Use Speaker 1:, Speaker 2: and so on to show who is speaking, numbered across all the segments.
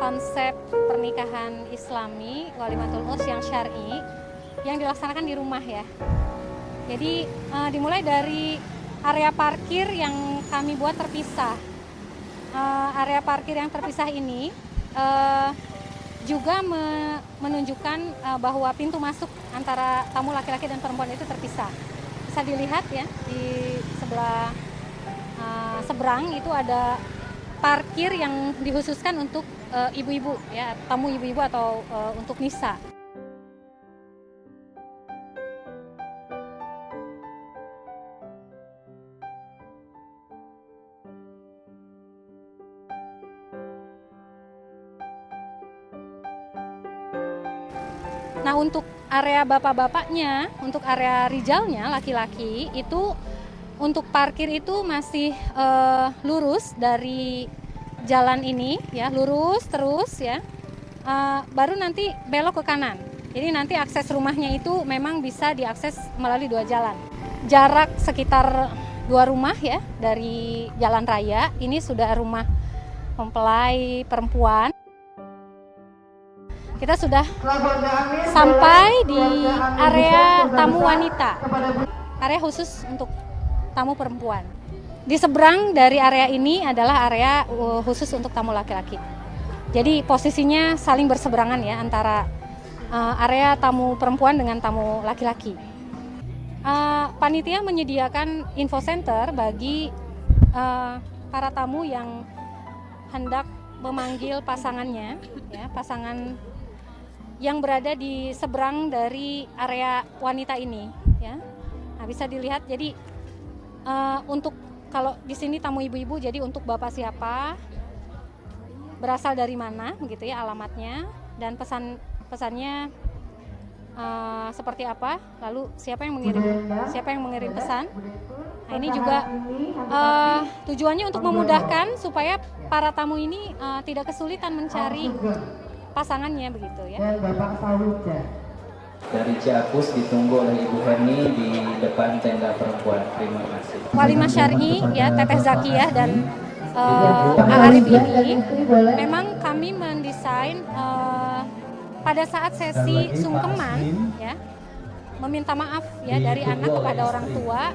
Speaker 1: konsep pernikahan Islami walimatul urs yang syar'i yang dilaksanakan di rumah ya. Jadi dimulai dari area parkir yang kami buat terpisah. Area parkir yang terpisah ini juga menunjukkan bahwa pintu masuk antara tamu laki-laki dan perempuan itu terpisah. Bisa dilihat ya di sebelah seberang itu ada parkir yang dikhususkan untuk ibu-ibu ya, tamu ibu-ibu atau untuk nisa. Nah, untuk area bapak-bapaknya, untuk area rijalnya laki-laki itu untuk parkir itu masih lurus dari jalan ini ya, lurus terus ya. Baru nanti belok ke kanan. Jadi nanti akses rumahnya itu memang bisa diakses melalui dua jalan. Jarak sekitar 2 rumah ya dari jalan raya. Ini sudah rumah mempelai perempuan. Kita sudah sampai di area tamu wanita, area khusus untuk tamu perempuan. Di seberang dari area ini adalah area khusus untuk tamu laki-laki. Jadi posisinya saling berseberangan ya antara area tamu perempuan dengan tamu laki-laki. Panitia menyediakan info center bagi para tamu yang hendak memanggil pasangannya, ya, pasangan yang berada di seberang dari area wanita ini, ya. Nah, bisa dilihat. Jadi untuk kalau di sini tamu ibu-ibu, jadi untuk bapak siapa, berasal dari mana, begitu ya, alamatnya dan pesannya seperti apa, lalu siapa yang mengirim pesan. Nah, ini juga tujuannya untuk memudahkan supaya para tamu ini tidak kesulitan mencari pasangannya begitu ya.
Speaker 2: Dan Bapak Fawija.
Speaker 3: Dari Ciapus ditunggu oleh Ibu Herni di depan tenda perempuan. Terima kasih.
Speaker 1: Walimah Syar'i ya, Teteh Zakiyah dan Arif ini memang kami mendesain pada saat sesi sungkeman ya, meminta maaf ya dari anak kepada orang tua,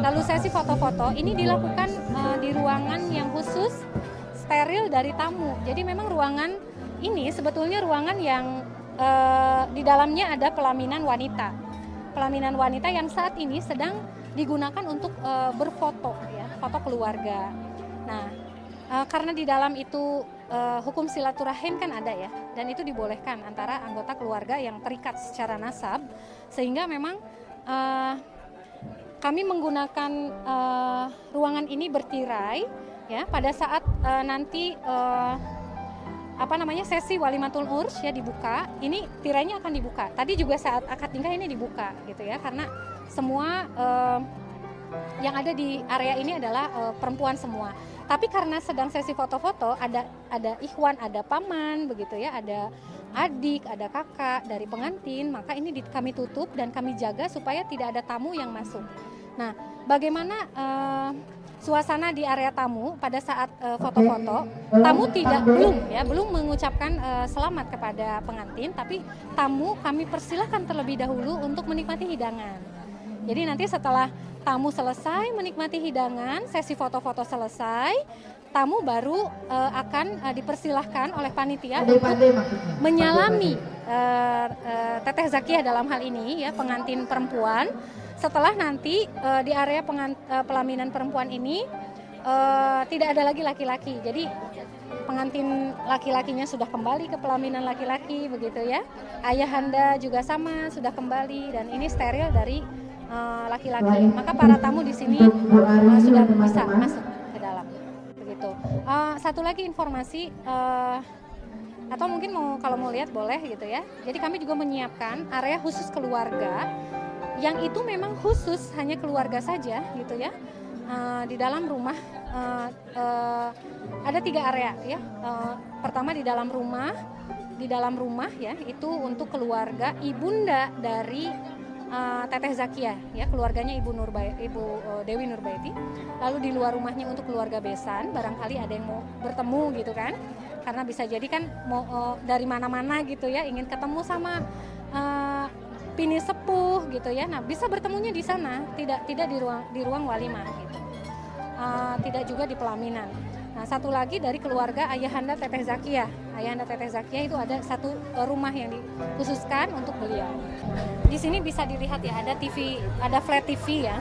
Speaker 1: lalu sesi foto-foto ini dilakukan di ruangan yang khusus steril dari tamu. Jadi memang ruangan ini sebetulnya ruangan yang di dalamnya ada pelaminan wanita yang saat ini sedang digunakan untuk berfoto ya, foto keluarga. Nah, karena di dalam itu hukum silaturahim kan ada ya, dan itu dibolehkan antara anggota keluarga yang terikat secara nasab, sehingga memang kami menggunakan ruangan ini bertirai ya pada saat nanti sesi walimatul urs ya dibuka, ini tirainya akan dibuka. Tadi juga saat akad nikah ini dibuka gitu ya, karena semua yang ada di area ini adalah perempuan semua. Tapi karena sedang sesi foto-foto, ada ikhwan, ada paman begitu ya, ada adik, ada kakak dari pengantin, maka ini kami tutup dan kami jaga supaya tidak ada tamu yang masuk. Nah, bagaimana suasana di area tamu pada saat foto-foto? Tamu belum mengucapkan selamat kepada pengantin, tapi tamu kami persilahkan terlebih dahulu untuk menikmati hidangan. Jadi nanti setelah tamu selesai menikmati hidangan, sesi foto-foto selesai, tamu baru akan dipersilahkan oleh panitia untuk menyalami Teteh Zakiyah dalam hal ini ya, pengantin perempuan. Setelah nanti di area pelaminan perempuan ini tidak ada lagi laki-laki. Jadi pengantin laki-lakinya sudah kembali ke pelaminan laki-laki begitu ya. Ayahanda juga sama sudah kembali dan ini steril dari laki-laki. Maka para tamu di sini sudah bisa masuk ke dalam. Begitu. Satu lagi informasi atau mungkin kalau mau lihat boleh gitu ya. Jadi kami juga menyiapkan area khusus keluarga yang itu memang khusus hanya keluarga saja gitu ya. Di dalam rumah ada 3 area ya. Pertama di dalam rumah ya, itu untuk keluarga ibunda dari Teteh Zakiyah ya, keluarganya Ibu Dewi Nurbaiti. Lalu di luar rumahnya untuk keluarga besan, barangkali ada yang mau bertemu gitu kan. karena bisa jadi kan mau dari mana-mana gitu ya, ingin ketemu sama bini sepuh gitu ya. Nah, bisa bertemunya di sana, tidak di ruang walimah gitu. Tidak juga di pelaminan. Nah, satu lagi dari keluarga Ayahanda Teteh Zakiah. Ayahanda Teteh Zakiah itu ada satu rumah yang dikhususkan untuk beliau. Di sini bisa dilihat ya, ada TV, ada flat TV ya.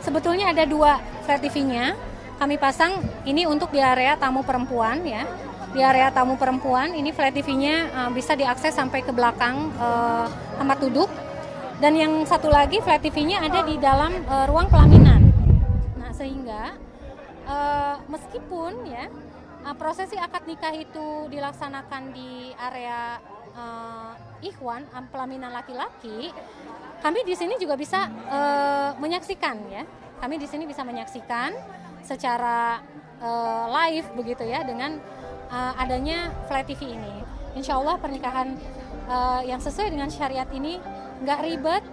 Speaker 1: Sebetulnya ada 2 flat TV-nya. Kami pasang ini untuk di area tamu perempuan ya. Di area tamu perempuan ini flat TV-nya bisa diakses sampai ke belakang tempat duduk. Dan yang satu lagi flat TV-nya ada di dalam ruang pelaminan. Nah, sehingga meskipun ya prosesi akad nikah itu dilaksanakan di area ikhwan pelaminan laki-laki, kami di sini juga bisa menyaksikan ya. Kami di sini bisa menyaksikan secara live begitu ya dengan adanya flat TV ini. Insya Allah pernikahan yang sesuai dengan syariat ini nggak ribet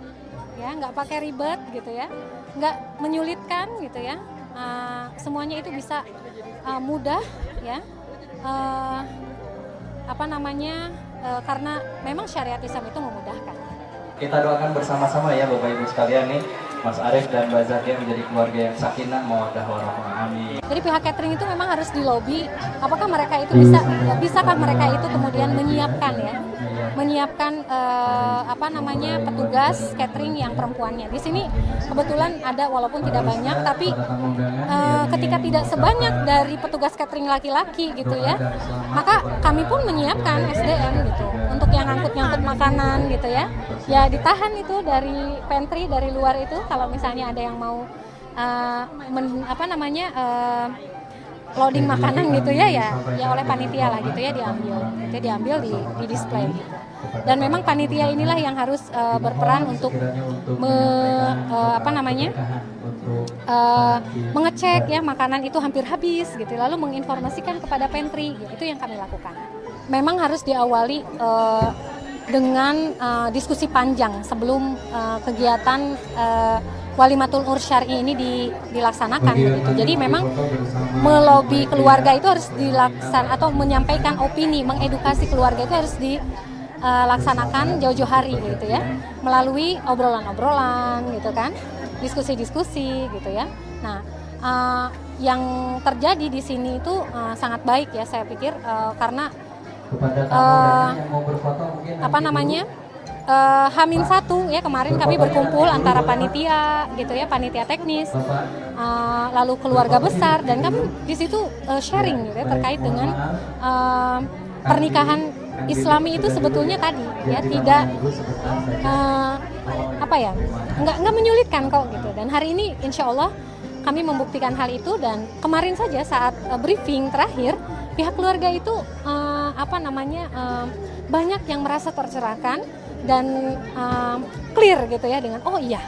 Speaker 1: ya, nggak pakai ribet gitu ya, nggak menyulitkan gitu ya. Semuanya itu bisa mudah ya, karena memang syariat Islam itu memudahkan.
Speaker 3: Kita doakan bersama-sama ya Bapak Ibu sekalian nih, Mas Arief dan Mbak Zakiah menjadi keluarga yang sakinah mawaddah warahmah. Amin.
Speaker 1: Jadi pihak catering itu memang harus di lobby, apakah mereka itu bisakah mereka itu kemudian menyiapkan ya, menyiapkan petugas catering yang perempuannya. Di sini kebetulan ada walaupun tidak banyak, tapi ketika tidak sebanyak dari petugas catering laki-laki gitu ya, maka kami pun menyiapkan SDM gitu untuk yang ngangkut-ngangkut makanan gitu ya. Ya ditahan itu dari pantry, dari luar itu kalau misalnya ada yang mau loading makanan gitu ya oleh panitia lah gitu ya, diambil di display gitu. Dan memang panitia inilah yang harus berperan untuk mengecek ya makanan itu hampir habis gitu, lalu menginformasikan kepada pantry gitu. Itu yang kami lakukan. Memang harus diawali dengan diskusi panjang sebelum kegiatan Walimatul Urs Syar'i ini dilaksanakan begitu. Jadi memang melobi keluarga itu harus dilaksanakan atau menyampaikan opini, mengedukasi keluarga itu harus dilaksanakan jauh-jauh hari gitu ya, melalui obrolan-obrolan gitu kan, diskusi-diskusi gitu ya. Nah, yang terjadi di sini itu sangat baik ya saya pikir, karena H-1 ya kemarin kami berkumpul antara panitia gitu ya, panitia teknis, lalu keluarga besar, dan kami di situ sharing gitu ya terkait dengan pernikahan Islami itu sebetulnya tadi ya tidak nggak menyulitkan kok gitu. Dan hari ini insya Allah kami membuktikan hal itu, dan kemarin saja saat briefing terakhir pihak keluarga itu banyak yang merasa tercerahkan dan clear gitu ya dengan oh iya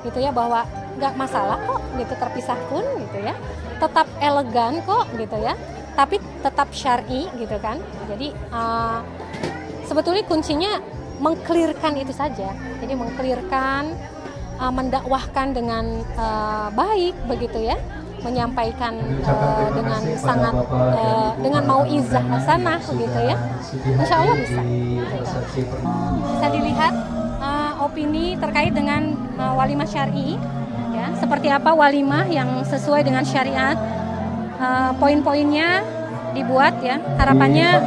Speaker 1: gitu ya, bahwa nggak masalah kok gitu terpisah pun gitu ya, tetap elegan kok gitu ya, tapi tetap syar'i gitu kan. Jadi sebetulnya kuncinya mengclearkan itu saja, jadi mengclearkan, mendakwahkan dengan baik begitu ya, menyampaikan dengan sangat dengan mauizah hasanah gitu ya, insya Allah bisa. Bisa dilihat opini terkait dengan walimah syar'i ya, seperti apa walimah yang sesuai dengan syariat, poin-poinnya dibuat ya, harapannya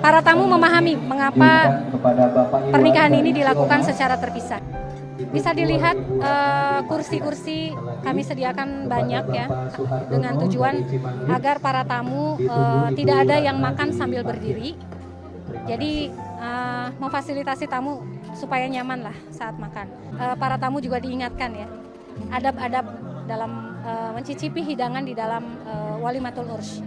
Speaker 1: para tamu memahami mengapa pernikahan ini dilakukan secara terpisah. Bisa dilihat kursi-kursi kami sediakan banyak ya, dengan tujuan agar para tamu tidak ada yang makan sambil berdiri. Jadi memfasilitasi tamu supaya nyaman lah saat makan. Para tamu juga diingatkan ya, adab-adab dalam mencicipi hidangan di dalam Walimatul Urs.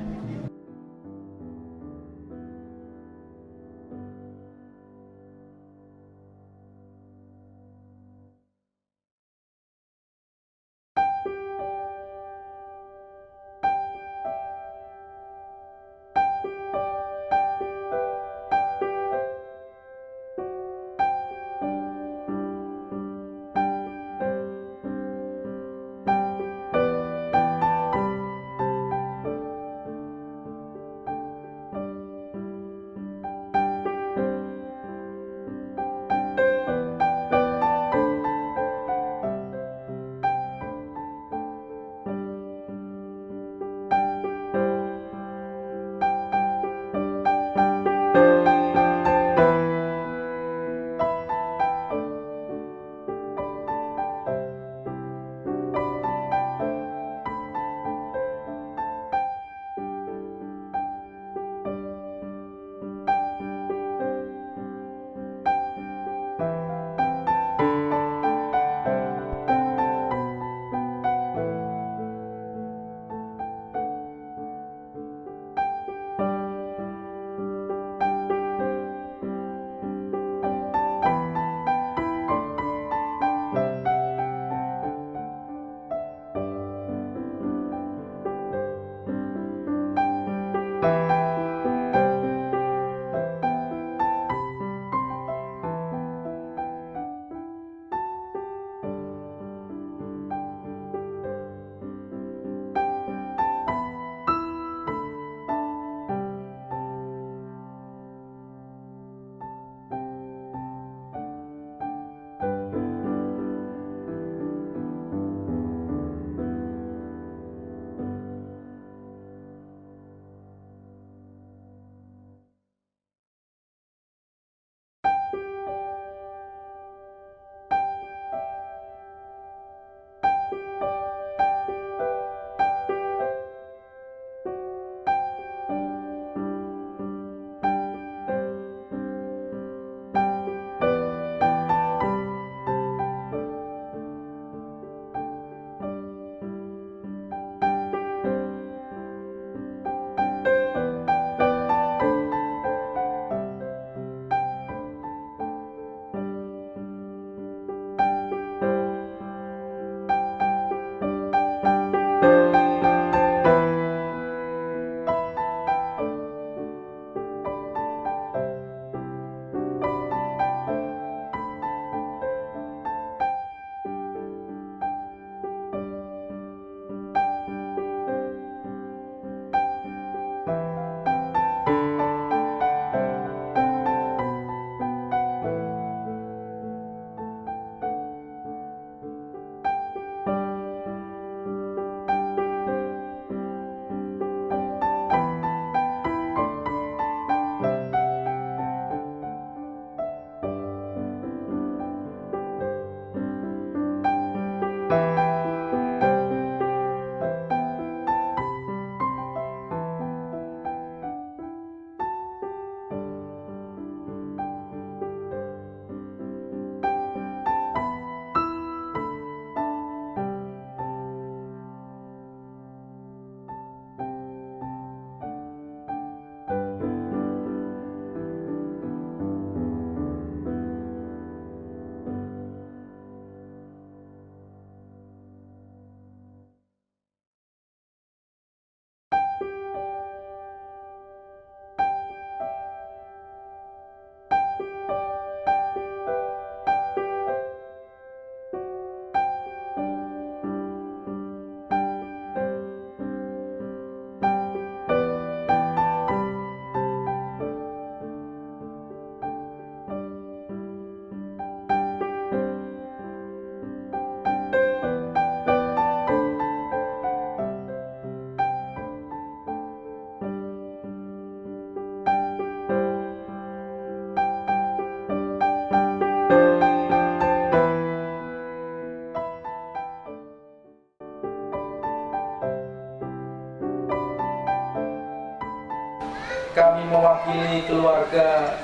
Speaker 2: mewakili keluarga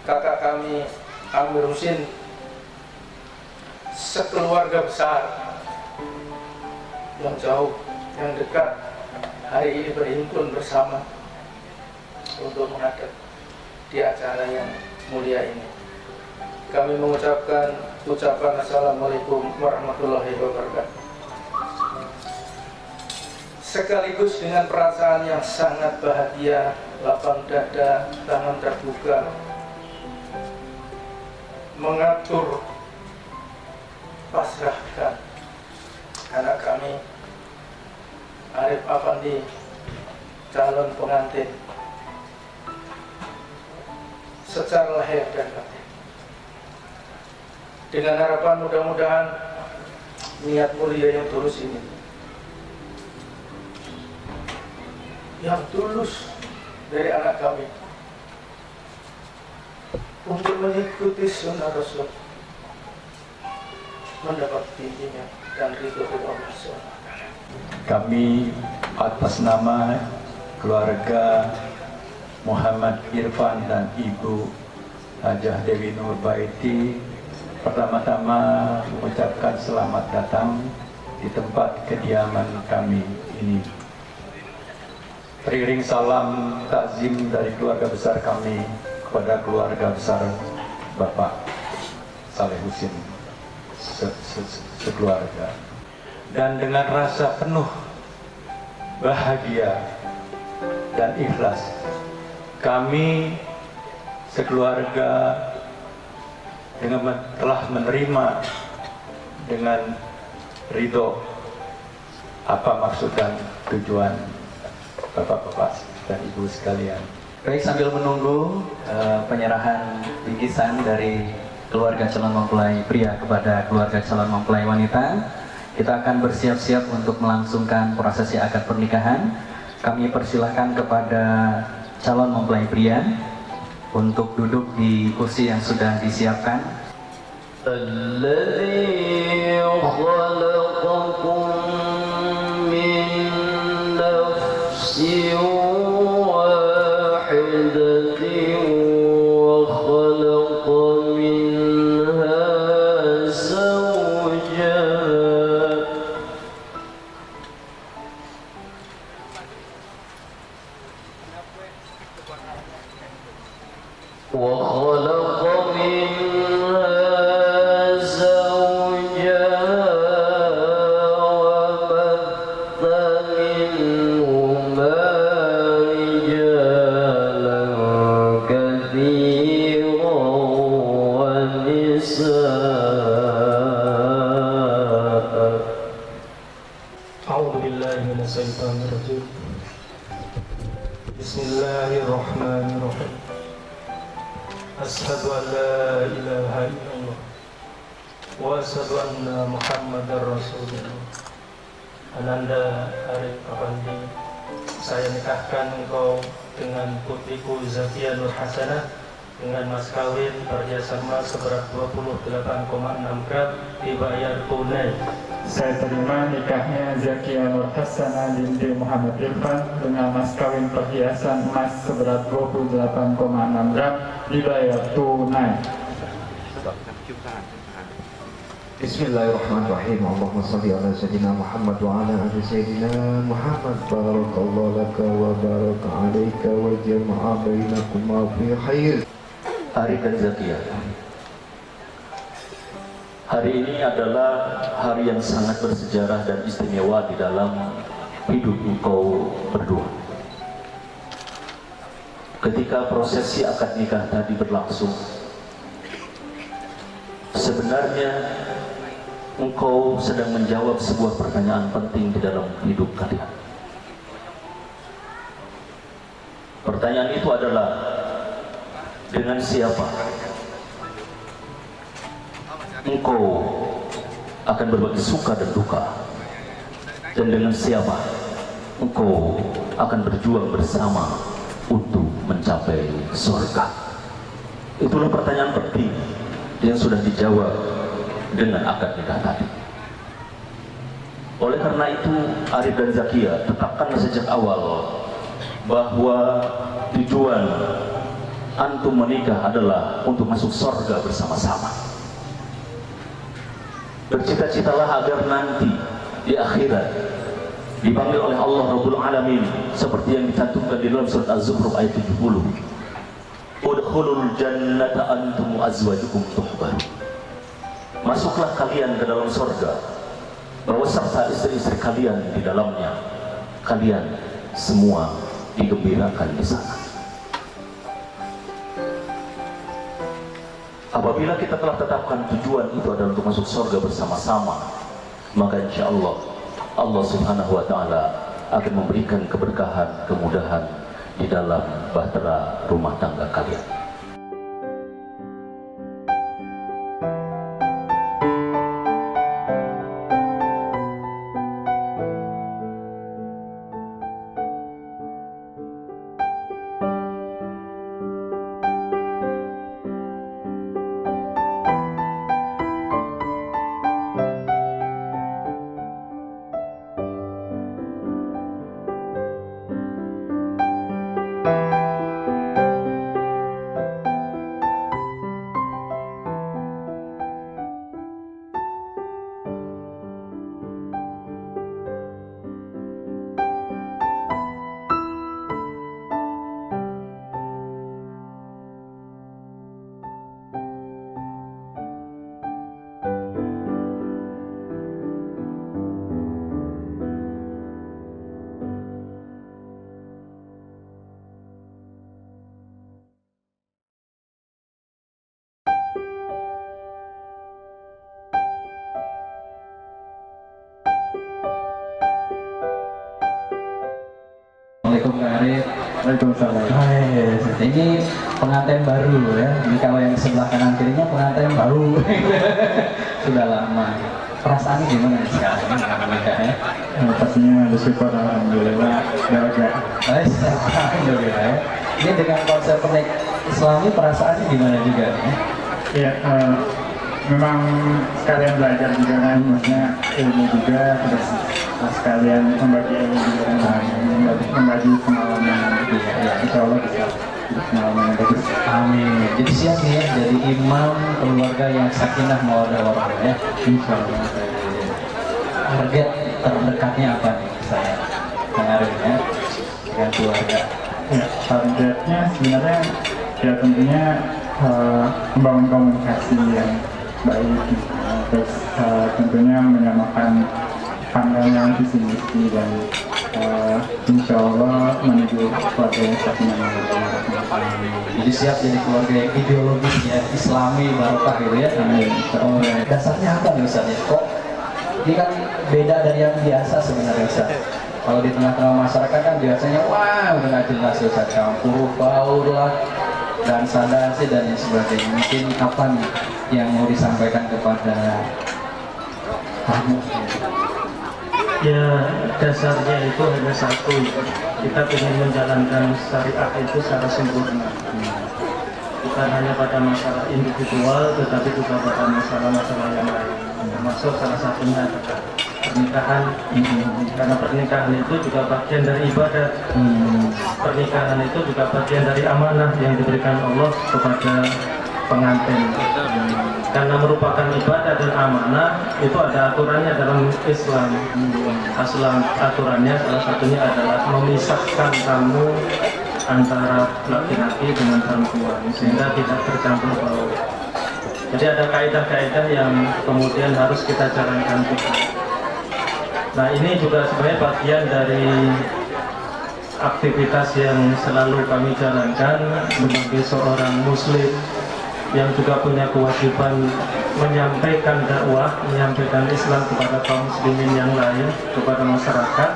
Speaker 2: kakak kami Amir Husin, sekeluarga besar yang jauh, yang dekat, hari ini berhimpun bersama untuk menghadap di acara yang mulia ini. Kami mengucapkan ucapan Assalamualaikum warahmatullahi wabarakatuh. Sekaligus dengan perasaan yang sangat bahagia, lapang dada, tangan terbuka, mengatur, pasrahkan anak kami Arif Afandi, calon pengantin, secara lahir dan batin, dengan harapan mudah-mudahan niat mulia yang tulus ini, yang tulus dari anak kami untuk mengikuti sunnah Rasul, mendapat bimbingan dan ridho dari Allah SWT.
Speaker 4: Kami atas nama keluarga Muhammad Irfan dan Ibu Hajah Dewi Nurbaiti pertama-tama mengucapkan selamat datang di tempat kediaman kami ini. Teriring salam takzim dari keluarga besar kami kepada keluarga besar Bapak Saleh Husin sekeluarga. Dan dengan rasa penuh bahagia dan ikhlas, kami sekeluarga telah menerima dengan ridho apa maksud dan tujuan Bapak-bapak dan Ibu sekalian.
Speaker 3: Baik, sambil menunggu penyerahan bingkisan dari keluarga calon mempelai pria kepada keluarga calon mempelai wanita, kita akan bersiap-siap untuk melangsungkan prosesi akad pernikahan. Kami persilahkan kepada calon mempelai pria untuk duduk di kursi yang sudah disiapkan.
Speaker 5: الذي خلقكم من نفس واحدة وخلق منها زوجها وخلق منها زوجها وبث منهما رجالا كثيرا ونساء.
Speaker 2: أعوذ بالله من الشيطان الرجيم. بسم الله الرحمن الرحيم. أشهد أن لا إله إلا الله وأشهد أن محمدا رسول الله. Ananda Arif Afandi, saya nikahkan engkau dengan putriku Zakia Nur Hasanah dengan mas kawin perhiasan emas seberat 28,6 gram dibayar tunai.
Speaker 6: Saya terima nikahnya Zakia Nur Hasanah binti Muhammad Irfan dengan mas kawin perhiasan emas seberat 28,6 gram dibayar tunai.
Speaker 7: Bismillahirrahmanirrahim. Allahumma salli ala sayyidina Muhammad wa ala ali sayyidina Muhammad. Barakallahu laka wa baraka alaika wa jama'a bainakuma fi khair.
Speaker 4: Arif dan Zakia, hari ini adalah hari yang sangat bersejarah dan istimewa di dalam hidup engkau berdua. Ketika prosesi akad nikah tadi berlangsung, sebenarnya engkau sedang menjawab sebuah pertanyaan penting di dalam hidup kalian. Pertanyaan itu adalah, dengan siapa engkau akan berbagi suka dan duka, dan dengan siapa engkau akan berjuang bersama untuk mencapai surga. Itulah pertanyaan penting yang sudah dijawab dengan akad nikah tadi. Oleh karena itu, Arif dan Zakia, tetapkanlah sejak awal
Speaker 8: bahwa tujuan antum menikah adalah untuk masuk surga bersama-sama. Bercita-citalah agar nanti di akhirat dipanggil oleh Allah Rabbul Alamin seperti yang dicantumkan di dalam surat Az-Zukhruf ayat 70. Udkhulul jannata antum azwajukum tuhbar. Masuklah kalian ke dalam surga beserta istri-istri kalian di dalamnya. Kalian semua digembirakan di sana. Apabila kita telah tetapkan tujuan itu adalah untuk masuk surga bersama-sama, maka insya Allah Allah Subhanahu wa Ta'ala akan memberikan keberkahan, kemudahan di dalam bahtera rumah tangga kalian.
Speaker 3: Assalamualaikum Kak Arif.
Speaker 6: Waalaikumsalam.
Speaker 3: Ini pengantin baru ya. Ini kalau yang sebelah kanan kirinya pengantin baru. Sudah lama. Perasaannya gimana nih sekarang ini menikahnya?
Speaker 6: Pastinya bersyukur, alhamdulillah, bahagia.
Speaker 3: Alhamdulillah ya. Ini dengan konsep pernikahan Islami perasaannya gimana juga ya?
Speaker 6: Ya, memang sekalian belajar juga kan, maksudnya ilmu juga, terus sekalian membagi ilmu juga kan, membagi pengalaman gitu ya. Insya Allah bisa pengalaman yang bagus.
Speaker 3: Amin. Jadi siap nih ya, jadi imam keluarga yang sakinah mawaddah warahmah ya.
Speaker 6: Insya Allah.
Speaker 3: Target terdekatnya apa nih saya? Kang Arif ya, dengan keluarga.
Speaker 6: Ya, targetnya sebenarnya ya tentunya membangun komunikasi yang baik, terus tentunya menyamakan pandangan visi misi dan insya Allah menuju keluarga yang sakinah mawaddah warahmah.
Speaker 3: Jadi siap jadi keluarga yang ideologis ya, Islami barokah gitu ya.
Speaker 6: Amin.
Speaker 3: Oh, dasarnya apa nih Ustaz ya? Kok ini kan beda dari yang biasa sebenarnya Ustaz. Kalau di tengah-tengah masyarakat kan biasanya wah udah nggak jelas Ustaz, campur baur lah dan sadasi dan yang sebagainya. Mungkin apa nih yang mau disampaikan kepada kamu?
Speaker 2: Ya, dasarnya itu hanya satu. Kita ingin menjalankan syariah itu secara sempurna. Bukan hanya pada masalah individual, tetapi juga pada masalah-masalah yang lain. Termasuk salah satunya adalah pernikahan. Karena pernikahan itu juga bagian dari ibadah. Pernikahan itu juga bagian dari amanah yang diberikan Allah kepada pengantin. Karena merupakan ibadah dan amanah, itu ada aturannya dalam Islam. Asal aturannya salah satunya adalah memisahkan kamu antara laki-laki dengan perempuan sehingga tidak tercampur baur. Jadi ada kaidah-kaidah yang kemudian harus kita jalankan juga. Nah, ini juga sebenarnya bagian dari aktivitas yang selalu kami jalankan sebagai seorang muslim yang juga punya kewajiban menyampaikan dakwah, menyampaikan Islam kepada kaum muslimin yang lain, kepada masyarakat.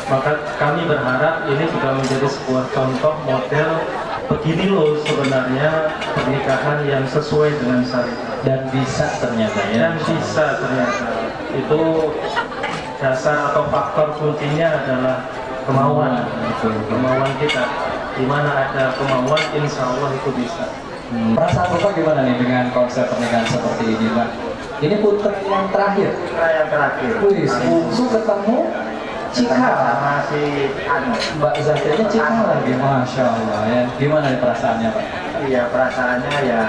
Speaker 2: Maka kami berharap ini juga menjadi sebuah contoh model, begini loh sebenarnya pernikahan yang sesuai dengan syariat.
Speaker 3: Dan bisa ternyata ya.
Speaker 2: Dan bisa ternyata. Itu dasar atau faktor kuncinya adalah kemauan. Kemauan kita. Di mana ada kemauan, insya Allah itu bisa.
Speaker 3: Perasaan Bapak gimana nih dengan konsep pernikahan seperti ini Pak? Ini putra yang terakhir.
Speaker 2: Yang terakhir.
Speaker 3: Wih, bungsu ketemu Cika.
Speaker 6: Sama si
Speaker 3: Mbak Zatianya Cika lagi, Masya Allah ya. Gimana nih perasaannya Pak?
Speaker 6: Iya, perasaannya ya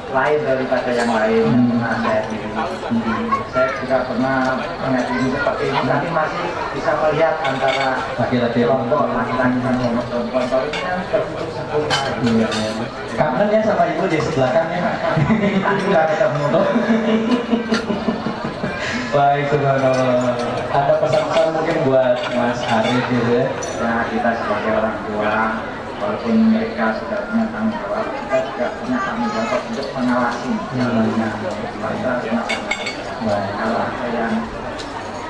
Speaker 6: lain daripada yang lain yang pernah saya pilih. Saya juga pernah melihat ini seperti ini, tapi masih bisa melihat antara
Speaker 3: Laki-laki
Speaker 6: kelompok laki-laki dan kelompok perempuan. Kalau ini kan tertutup sempurna.
Speaker 3: Iya, iya. Kangen ya sama ibu di sebelah kan ya Pak?
Speaker 6: Nggak ketemu.
Speaker 3: Baik, subhanallah. Ada pesan-pesan mungkin buat Mas Arif gitu ya?
Speaker 6: Nah, kita sebagai orang tua, walaupun mereka sudah punya tanggung jawab, kita juga punya tanggung jawab untuk mengawasi jalannya. Kita
Speaker 3: Baik.
Speaker 6: kalau ada yang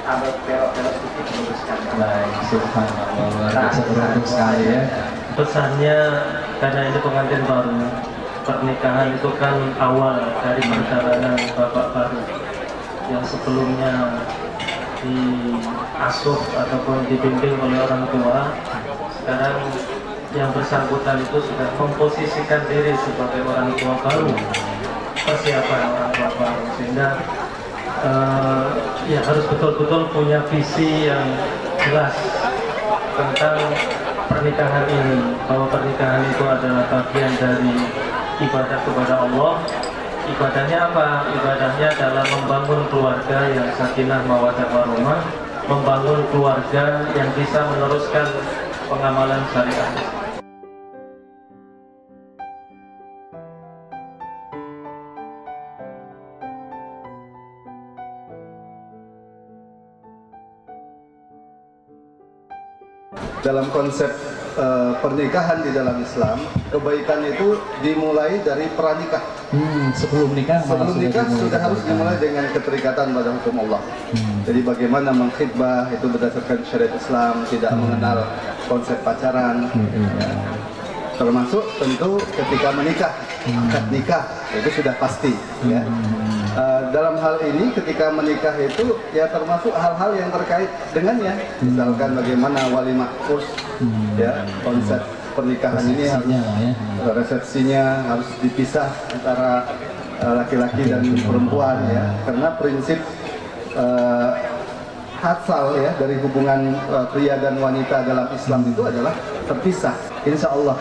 Speaker 6: ada belok-belok sedikit luruskan.
Speaker 3: Baik, subhanallah. Luar biasa beruntung sekali ya.
Speaker 2: Pesannya, karena ini pengantin baru, pernikahan itu kan awal dari perjalanan bapak baru yang sebelumnya diasuh ataupun dibimbing oleh orang tua. Sekarang yang bersangkutan itu sudah memposisikan diri sebagai orang tua baru, persiapan orang tua baru, sehingga ya harus betul-betul punya visi yang jelas tentang pernikahan ini, bahwa pernikahan itu adalah bagian dari ibadah kepada Allah. Ibadahnya apa? Ibadahnya adalah membangun keluarga yang sakinah mawaddah warahmah, membangun keluarga yang bisa meneruskan pengamalan syariat.
Speaker 9: Dalam konsep pernikahan di dalam Islam, kebaikan itu dimulai dari pranikah.
Speaker 3: Sebelum nikah
Speaker 9: Sebelum nikah sudah harus dimulai dengan keterikatan pada hukum Allah. Jadi bagaimana mengkhidbah itu berdasarkan syariat Islam, tidak mengenal konsep pacaran. Ya. Termasuk tentu ketika menikah, akad nikah itu sudah pasti. Ya. Dalam hal ini ketika menikah itu ya termasuk hal-hal yang terkait dengannya. Misalkan bagaimana walimah kurs, ya konsep pernikahan ini harus resepsinya harus dipisah antara laki-laki dan perempuan ya, karena prinsip asal ya dari hubungan pria dan wanita dalam Islam itu adalah terpisah. Insya Allah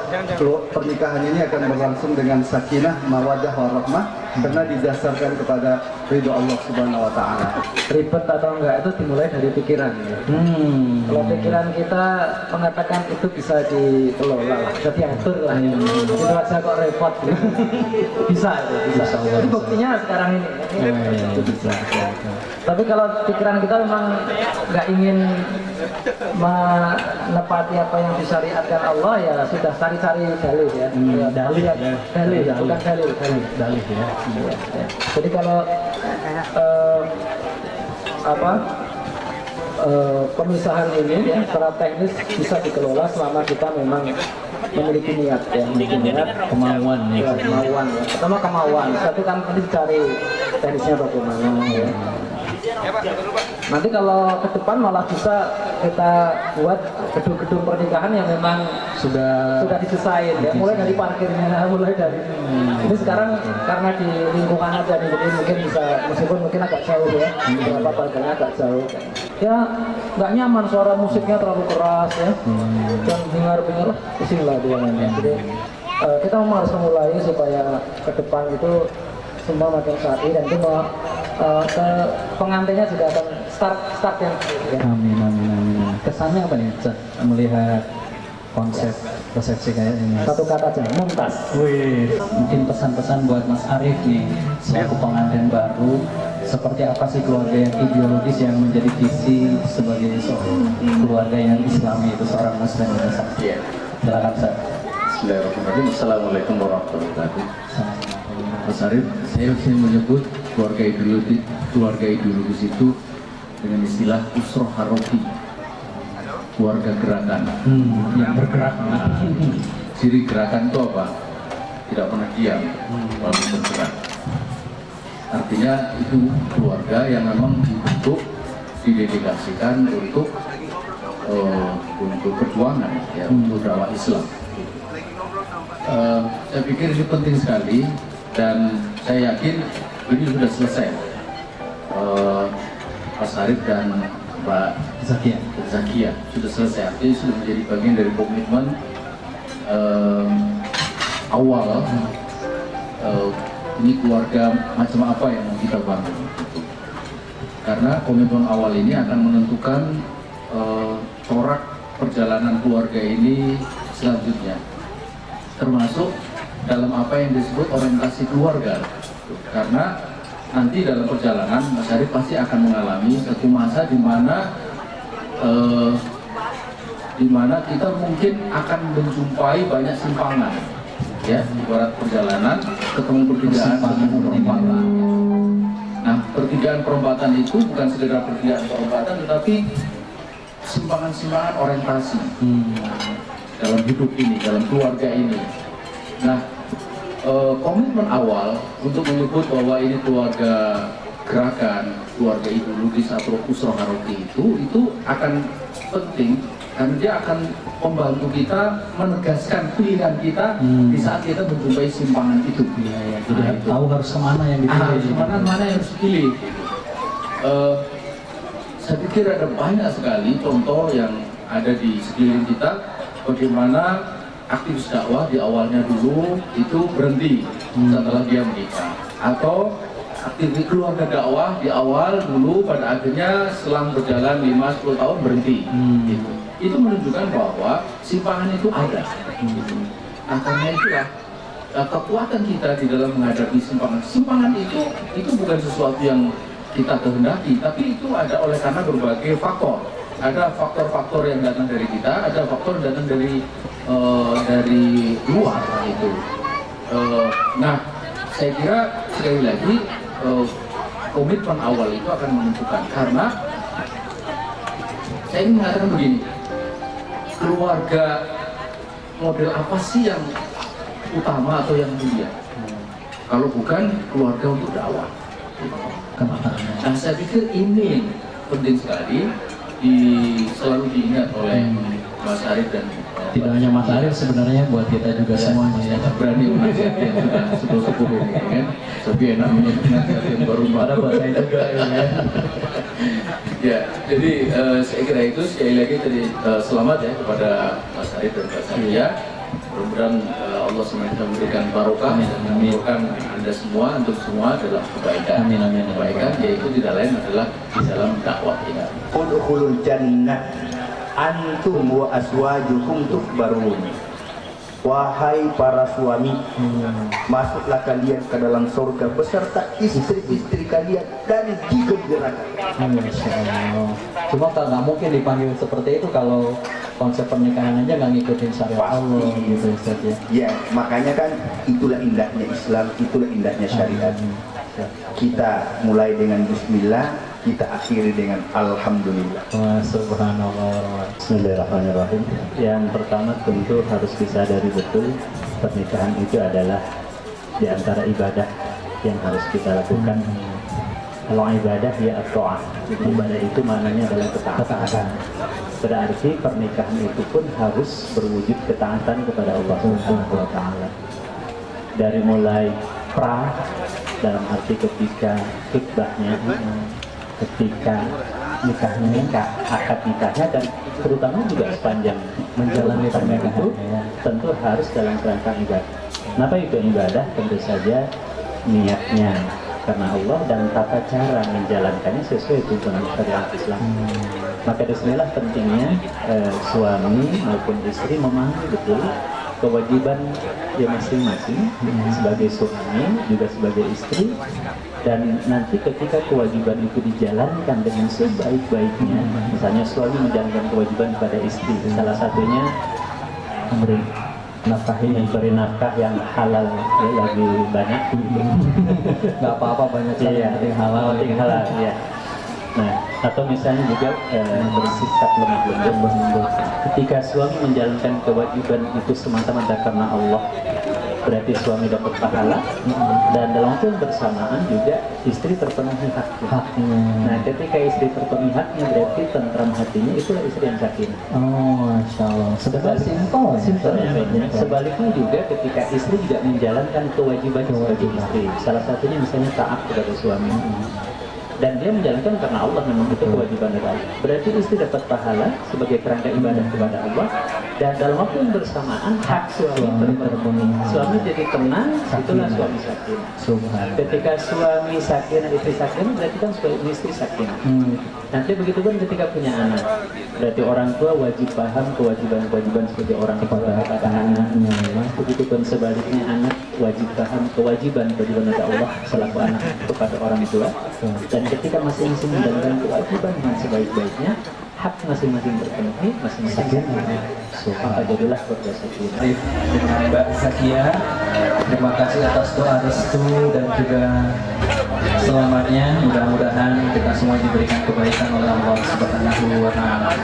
Speaker 9: pernikahan ini akan berlangsung dengan sakinah, mawaddah, warahmah karena didasarkan kepada ridho Allah Subhanahu Wa Taala.
Speaker 10: Ribet atau enggak itu dimulai dari pikiran. Kalau pikiran kita mengatakan itu bisa dikelola lah, bisa diatur lah. Itu aja kok repot. Bisa itu, bisa. Itu buktinya sekarang ini. Itu bisa. Tapi kalau pikiran kita memang nggak ingin menepati apa yang disyariatkan Allah, ya sudah cari-cari dalil ya. Dalil ya, bukan dalil ya. Jadi kalau pemisahan ini ya secara teknis bisa dikelola selama kita memang memiliki niat ya,
Speaker 3: kemauan
Speaker 10: ya. Pertama kemauan, satu kan nanti cari teknisnya bagaimana ya. Nanti kalau ke depan malah bisa kita buat gedung-gedung pernikahan yang memang sudah didesain ya, mulai dari parkirnya, mulai dari ini sekarang karena di lingkungan aja nih, jadi mungkin bisa meskipun mungkin agak jauh ya, beberapa parkirnya agak jauh ya, nggak nyaman suara musiknya terlalu keras ya, dan bingar-bingar pusing lah dia namanya. Jadi kita memang harus memulai supaya ke depan itu semua makin syar'i dan itu ke pengantinnya juga akan start yang ya.
Speaker 3: Amin. Kesannya apa nih melihat konsep resepsi kayak ini?
Speaker 10: Satu kata aja, mumtaz.
Speaker 3: Wih, mungkin pesan-pesan buat Mas Arif nih selaku pengantin baru, seperti apa sih keluarga yang ideologis yang menjadi visi sebagai seorang keluarga yang Islami itu seorang Muslim itu sah. Silakan Ustaz.
Speaker 4: Bismillahirrahmanirrahim. Assalamualaikum warahmatullahi wabarakatuh. Mas Arif, saya menyebut keluarga ideologis itu dengan istilah usroh haroki, keluarga gerakan,
Speaker 3: yang bergerak.
Speaker 4: Ciri gerakan itu apa? Tidak pernah diam, lalu bergerak. Artinya itu keluarga yang memang dibentuk, didedikasikan untuk perjuangan, ya, untuk dakwah Islam. Saya pikir ini penting sekali dan saya yakin ini sudah selesai. Mas Arif dan
Speaker 3: Mbak Zakia sudah selesai, artinya sudah menjadi bagian dari komitmen awal. Ini keluarga macam apa yang mau kita bangun, karena komitmen awal ini akan menentukan corak perjalanan keluarga ini selanjutnya, termasuk dalam apa yang disebut orientasi keluarga. Karena nanti dalam perjalanan Mas Arif pasti akan mengalami satu masa di mana kita mungkin akan menjumpai banyak simpangan, ya, ibarat perjalanan ketemu pertigaan perempatan. Nah, pertigaan perempatan itu bukan sekedar pertigaan perempatan, tetapi simpangan-simpangan orientasi dalam hidup ini, dalam keluarga ini. Nah, komitmen awal untuk menyebut bahwa ini keluarga gerakan, keluarga ideologis atau usroh haroki itu akan penting, karena dia akan membantu kita menegaskan pilihan kita di saat kita menjumpai simpangan itu.
Speaker 11: Jadi tahu harus kemana yang dipilih.
Speaker 3: Mana yang harus dipilih. Saya pikir ada banyak sekali contoh yang ada di sekeliling kita, bagaimana aktivis dakwah di awalnya dulu itu berhenti setelah dia menikah, atau aktivis keluarga dakwah di awal dulu pada akhirnya selang berjalan 5-10 tahun berhenti. Gitu. Itu menunjukkan bahwa simpangan itu ada. Nah, karena itulah kekuatan kita di dalam menghadapi simpangan. Simpangan itu bukan sesuatu yang kita kehendaki, tapi itu ada oleh karena berbagai faktor. Ada faktor-faktor yang datang dari kita, ada faktor yang datang dari luar gitu. Nah, saya kira sekali lagi komitmen awal itu akan menentukan, karena saya ingin mengatakan begini, keluarga model apa sih yang utama atau yang mulia? Kalau bukan keluarga untuk dakwah. Nah, saya pikir ini penting sekali selalu diingat oleh Mas Arif dan
Speaker 11: tidak hanya Mas Arif, sebenarnya buat kita juga semuanya ya.
Speaker 3: Berani menasihati yang sudah sepuh-sepuh ini kan. Tapi enak menasihati yang baru
Speaker 11: ada buat saya juga ya.
Speaker 3: Ya, jadi saya kira itu sekali lagi tadi selamat ya kepada Mas Arif dan Mbak Zakia. Mudah-mudahan Allah SWT memberikan barokah dan memberikan Anda semua, untuk semua dalam kebaikan. Kebaikan yaitu tidak lain adalah di dalam dakwah ini.
Speaker 12: Udkhulul jannah antum wa aswajukum tukbarun. Wahai para suami, masuklah kalian ke dalam surga beserta istri-istri kalian dan digembirakan.
Speaker 11: Masya Allah. Cuma nggak mungkin dipanggil seperti itu kalau konsep pernikahan aja nggak ngikutin syariat Allah gitu Ustaz ya.
Speaker 12: Ya, makanya kan itulah indahnya Islam, itulah indahnya syariat. Kita mulai dengan Bismillah, kita akhiri dengan Alhamdulillah.
Speaker 11: Wah, subhanallah.
Speaker 13: Bismillahirrahmanirrahim. Yang pertama tentu harus disadari betul pernikahan itu adalah di antara ibadah yang harus kita lakukan. Kalau ibadah ya at-ta'ah. Ibadah itu maknanya adalah ketaatan. Berarti pernikahan itu pun harus berwujud ketaatan kepada Allah Subhanahu wa taala. Dari mulai dalam arti ketika khitbahnya, ketika nikah, akad nikahnya, dan terutama juga sepanjang menjalani pernikahan itu tentu harus dalam kerangka ibadah. Kenapa itu ibadah? Tentu saja niatnya karena Allah dan tata cara menjalankannya sesuai tuntunan syariat Islam. Maka disinilah pentingnya suami maupun istri memahami betul kewajiban ya masing-masing sebagai suami juga sebagai istri, dan nanti ketika kewajiban itu dijalankan dengan sebaik-baiknya, misalnya suami menjalankan kewajiban pada istri, salah satunya memberi nafkah yang halal ya, lagi banyak
Speaker 11: nggak apa-apa banyak sekali yang penting halal
Speaker 13: ya. Nah, atau misalnya juga bersikap lemah lembut. Ketika suami menjalankan kewajiban itu semata-mata karena Allah, berarti suami dapat pahala, dan dalam waktu yang bersamaan juga istri terpenuhi haknya. Nah, ketika istri terpenuhi haknya berarti tentram hatinya, itulah istri yang sakinah.
Speaker 11: Oh, Masya Allah.
Speaker 13: Sebaliknya, sebaliknya juga ketika istri juga menjalankan kewajiban sebagai istri, salah satunya misalnya taat kepada suami. dan dia menjalankan karena Allah, memang itu kewajiban dari Allah. Berarti istri dapat pahala sebagai kerangka ibadah kepada Allah, dan dalam waktu yang bersamaan hak suami terpenuhi. Suami jadi tenang, itulah suami sakinah. Ketika suami sakinah, istri sakinah, berarti kan istri sakinah. Nanti begitu pun ketika punya anak, berarti orang tua wajib paham kewajiban-kewajiban sebagai orang tua kepada anaknya. Begitu pun sebaliknya, anak wajib paham kewajiban-kewajiban dari Allah selaku anak kepada orang tua. Dan ketika masing-masing menjalankan kewajiban dengan sebaik-baiknya, hak masing-masing terpenuhi, masing-masing maka jadilah keluarga sakinah.
Speaker 3: Dengan Mbak Zakia, terima kasih atas doa restu dan juga selamatnya. Mudah-mudahan kita semua diberikan kebaikan oleh Allah Subhanahu wa Ta'ala.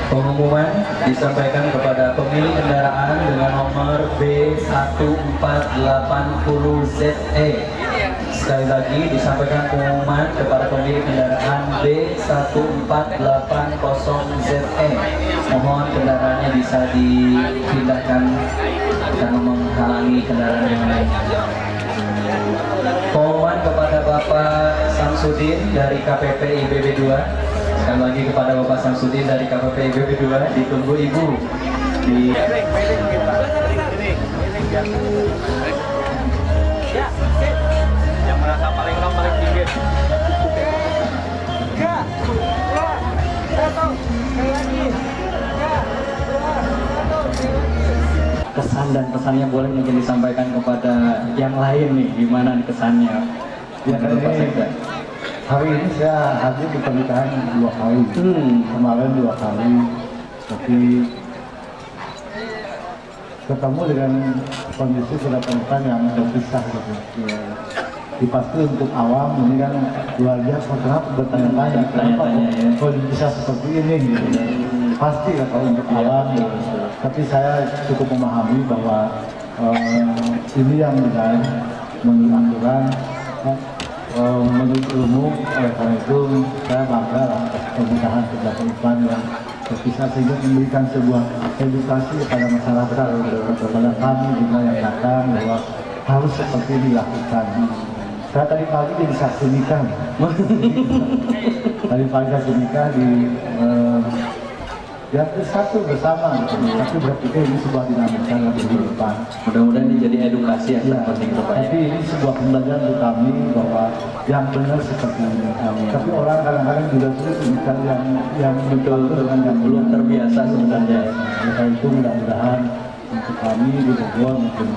Speaker 3: Pengumuman disampaikan kepada pemilik kendaraan dengan nomor B1480ZE. Sekali lagi disampaikan pengumuman kepada pemilik kendaraan B1480ZE. Mohon kendaraannya bisa dipindahkan karena menghalangi kendaraan yang lain. Pengumuman kepada Bapak Samsudin dari KPP IBB 2. Sekali lagi kepada Bapak Samsudin dari KPP IBB 2, ditunggu Ibu di
Speaker 2: yang merasa paling tinggi.
Speaker 3: kesan dan pesannya boleh mungkin disampaikan kepada yang lain nih, gimana nih kesannya?
Speaker 6: Ya, hari ini saya hadir di pernikahan 2 kali, kemarin 2 kali, tapi ketemu dengan kondisi sudah pernikahan yang terpisah gitu. Ya. Pasti untuk awam ini kan keluarga kenapa bertanya-tanya kenapa kok bisa seperti ini gitu. Pasti lah kalau untuk awam gitu. Tapi saya cukup memahami bahwa ini yang benar menurut aturan menurut ilmu. Oleh karena itu saya bangga lah pernikahan kedua perempuan yang terpisah sehingga memberikan sebuah edukasi kepada masyarakat, kepada kami juga yang datang bahwa harus seperti dilakukan. Saya tadi pagi jadi saksi nikah. Tadi pagi saksi nikah di yang satu bersama gitu. Tapi berpikir ini sebuah dinamika dalam kehidupan.
Speaker 3: Mudah-mudahan ini jadi edukasi yang penting kepada.
Speaker 6: Tapi ini sebuah pembelajaran untuk kami bahwa yang benar seperti ini. Tapi orang kadang-kadang juga sulit mencari yang betul dengan yang
Speaker 3: belum terbiasa sebenarnya.
Speaker 6: Maka itu mudah-mudahan untuk kami di Bogor mungkin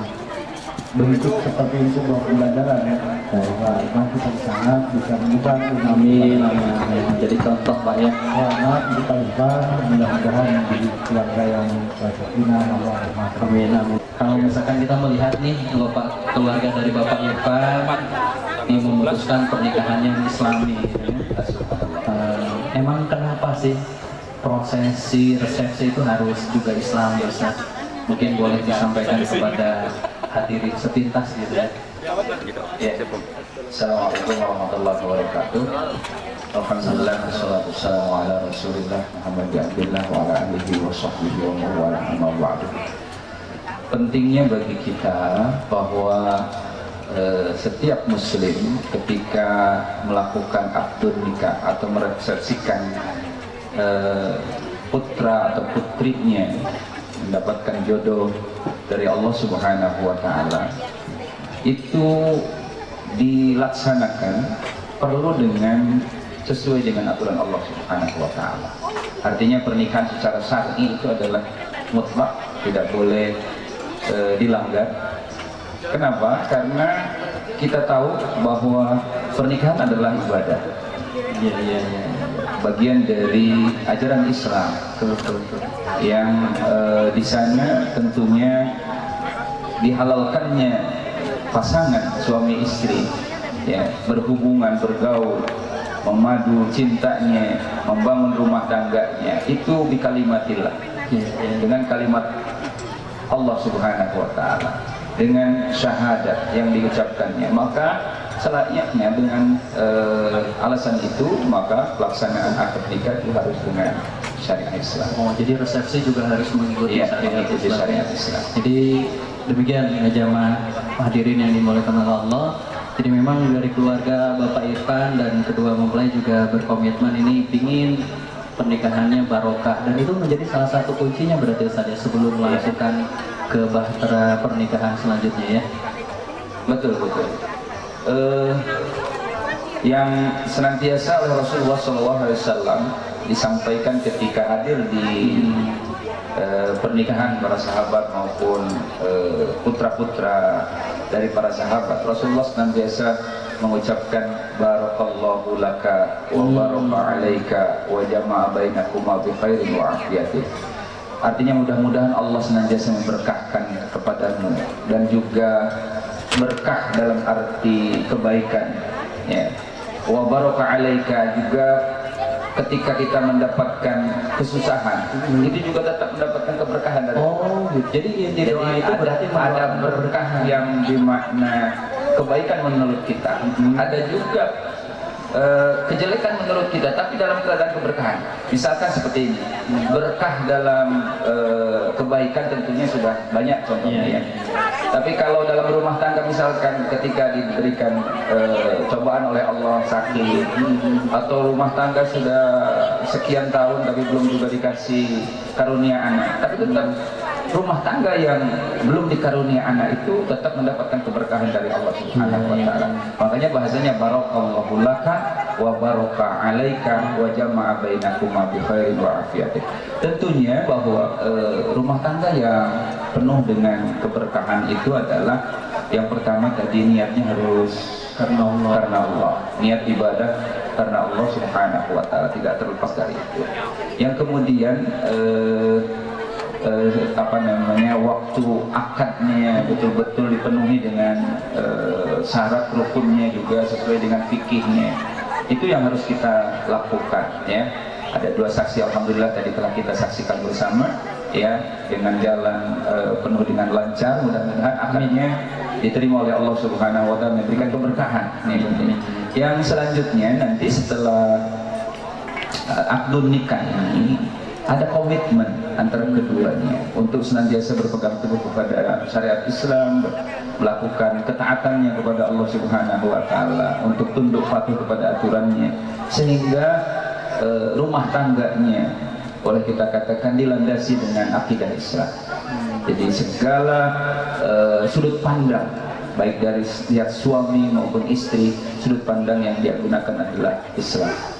Speaker 6: bentuk seperti ini sebuah pembelajaran ya. Bahwa memang kita sangat bisa mengubah.
Speaker 3: Amin, amin. Jadi contoh Pak ya.
Speaker 6: Selamat kita ubah, mudah-mudahan menjadi keluarga yang sakinah, Allah rahmat.
Speaker 3: Amin, amin. Kalau misalkan kita melihat nih Bapak, keluarga dari Bapak Irfan ini memutuskan pernikahan yang Islami. Emang kenapa sih prosesi resepsi itu harus juga Islami? Mungkin boleh disampaikan kepada hadirin sepintas gitu ya.
Speaker 12: Assalamualaikum warahmatullahi wabarakatuh. Alhamdulillah wassalatu wassalamu ala Rasulillah Muhammad bin Abdullah wa ala alihi wa sahbihi wa man wala amma ba'du.
Speaker 3: Pentingnya bagi kita bahwa setiap muslim ketika melakukan akad nikah atau meresepsikan putra atau putrinya mendapatkan jodoh dari Allah Subhanahu wa Ta'ala, itu dilaksanakan perlu dengan sesuai dengan aturan Allah Subhanahu wa Ta'ala. Artinya pernikahan secara syar'i itu adalah mutlak, tidak boleh dilanggar. Kenapa? Karena kita tahu bahwa pernikahan adalah ibadah. Bagian dari ajaran Islam yang di sana tentunya dihalalkannya pasangan suami istri ya, berhubungan, bergaul, memadu cintanya, membangun rumah tangganya, itu di kalimatillah, dengan kalimat Allah Subhanahu wa Ta'ala, dengan syahadat yang diucapkannya. Maka
Speaker 14: selayaknya dengan alasan itu maka pelaksanaan akad nikah itu harus dengan syariat Islam.
Speaker 3: Oh, jadi resepsi juga harus mengikuti
Speaker 14: syariat Islam.
Speaker 3: Jadi demikian ya jamaah hadirin yang dimuliakan oleh Allah. Jadi memang dari keluarga Bapak Irfan dan kedua mempelai juga berkomitmen ini ingin pernikahannya barokah, dan itu menjadi salah satu kuncinya berarti Ustaz ya, sebelum melakukan ke bahtera pernikahan selanjutnya ya.
Speaker 14: Betul. Yang senantiasa oleh Rasulullah SAW disampaikan ketika hadir di pernikahan para sahabat maupun putra-putra dari para sahabat, Rasulullah senantiasa mengucapkan barakallahu laka wa baraka alaika wa jama'a bainakuma bi khairin wa afiyatin. Artinya mudah-mudahan Allah senantiasa memberkahkan kepadamu dan juga berkah dalam arti kebaikan ya. Wa baraka alaika juga ketika kita mendapatkan kesusahan itu juga tetap mendapatkan keberkahan dari Allah.
Speaker 3: Jadi doa itu berarti
Speaker 14: ada berkah yang dimakna kebaikan menurut kita, ada juga kejelekan menurut kita tapi dalam keadaan keberkahan. Misalkan seperti ini, berkah dalam kebaikan tentunya sudah banyak contohnya ya. Tapi kalau dalam rumah tangga misalkan ketika diberikan cobaan oleh Allah sakit, atau rumah tangga sudah sekian tahun tapi belum juga dikasih karunia anak, tapi tetap rumah tangga yang belum dikarunia anak itu tetap mendapatkan keberkahan dari Allah Subhanahu wa taala. Makanya bahasanya barakallahu laka wa baraka alaika wa jama'a bainakuma bi khairin wa afiyatin. Tentunya bahwa rumah tangga yang penuh dengan keberkahan itu adalah yang pertama tadi niatnya harus karena Allah. Niat ibadah karena Allah Subhanahu wa taala, tidak terlepas dari itu. Yang kemudian waktu akadnya betul-betul dipenuhi dengan syarat rukunnya juga sesuai dengan fikihnya. Itu yang harus kita lakukan ya. Ada 2 saksi alhamdulillah tadi telah kita saksikan bersama ya, dengan jalan penuh dengan lancar. Mudah-mudahan akadnya diterima oleh Allah Subhanahu wa taala, memberikan keberkahan nih. Yang selanjutnya nanti setelah akdun nikah ini ada komitmen antara keduanya untuk senantiasa berpegang teguh kepada syariat Islam, melakukan ketaatannya kepada Allah Subhanahu wa taala, untuk tunduk patuh kepada aturannya, sehingga rumah tangganya boleh kita katakan dilandasi dengan akidah Islam. Jadi segala sudut pandang baik dari pihak suami maupun istri, sudut pandang yang dia gunakan adalah Islam.